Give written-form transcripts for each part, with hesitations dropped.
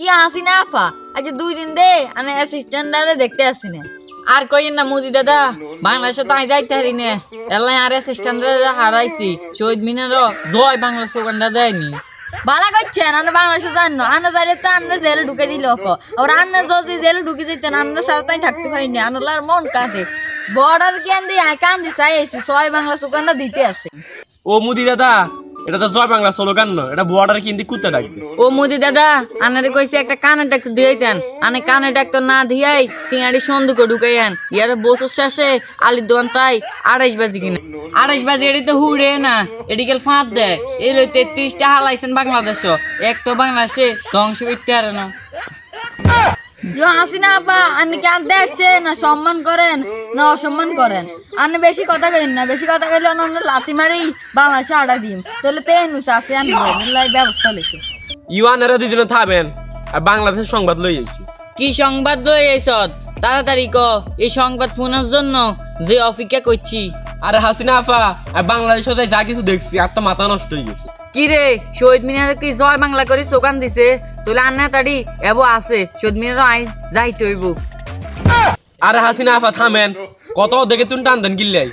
ইয়া হাসিনা আপা আজ 2 দিন দে আমি অ্যাসিস্ট্যান্টরে দেখতে আসি না। আর কইেন না মুদি দাদা, বাংলাদেশে তো যাইতে হারি না, এলাই আর অ্যাসিস্ট্যান্টরে হারাইছি। শহীদ মিনারও জয় বাংলা স্লোগানটা দেয়নি। বালা করছেন আমরা বাংলাদেশে জানো, আন্না যাইলে তো আন্না জেলে ঢুকে দিল। আর আন্না যদি জেলে ঢুকে দিতেন আমরা সারাটাই থাকতে পারিনি। আন্নার মন কাঁদে, বর্ডার কেন দিয়ে কান্দি চাইছি জয় বাংলা স্লোগানটা দিতে আসে। ও মুদি দাদা, এটা তো জয় বাংলা স্লোগান না, এটা বর্ডার কিন্তু কুত্তা ডাকবে। ও মুদি দাদা, আনারে কইছে একটা কানে ডাক্তার দিয়েছেন, আনে কানে ডাক্তার না দিয়াই টিঙাড়ি সন্দুকে ঢুকাইয়েন। ইয়ার বছর শেষে আলির দোকান তাই 28 বাজি কিনা। 28 বাজি এটি তো হুড়ে না, এডিকেল ফাঁদ দেয়। এই 33টা হালাইছেন বাংলাদেশও, একটা বাংলাদেশে ধ্বংস করতে পারে না। হাসিনা আপা আপনি কি আনতে আসছে না সম্মান করেন না অসম্মান করেন? আপনি বেশি কথা কইন না, বেশি কথা কইলে আমরা লাথি মারি বাংলাদেশে আড়া দিম। তাহলে তেনুস আছে আমি ব্যবস্থা লিখে ইউয়ানেরা দুজনে থাকবেন আর বাংলাদেশের সংবাদ লই আইছি। কি সংবাদ লই আইছত? তাড়াতাড়ি ক, এই সংবাদ শোনার জন্য যে অপেক্ষা করছি। আরে হাসিনা আপা, আর বাংলাদেশে যা কিছু দেখছি আর তো মাথা নষ্ট হয়ে গেছে। কি রে, শহীদ মিনারে কি জয় বাংলা করে স্লোগান দিছে? তোলে আন্না তাড়ি এবো আছে, শহীদ মিনারও আই যাইতে হইব। আরে হাসিনা আপা থামেন, কত দেখে তুমি টান দেন কিল্লাই।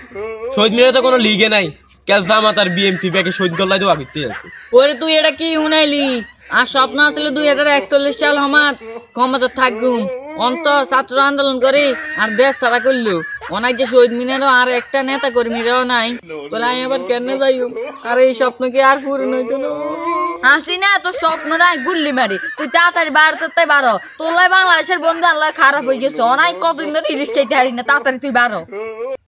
শহীদ মিনারে তো কোনো লিগে নাই, কেল জামাত আর বিএমপি ব্যাকে শহীদ গল্লায় দেওয়া করতে আছে। ওরে তুই এটা কি শুনাইলি? আর স্বপ্ন আসলে 2041 সাল হমাত ক্ষমতা থাকুম, অন্ত ছাত্র আন্দোলন করে আর দেশ ছাড়া করলো। অনেক যে শহীদ মিনারও আর একটা নেতা কর্মীরাও নাই, তোলা আমি আবার কেন যাই? আর এই স্বপ্ন কি আর পূরণ হইতো না? হাসিনা তোর স্বপ্নটাই গুল্লি মারি, তুই তাড়াতাড়ি তাই বারো। তোলাই বাংলাদেশের বন্ধু আল্লাহ খারাপ হয়ে গেছে, অনেক কতদিন ধরে ইলিশ চাইতে হারি না, তাড়াতাড়ি তুই বারো।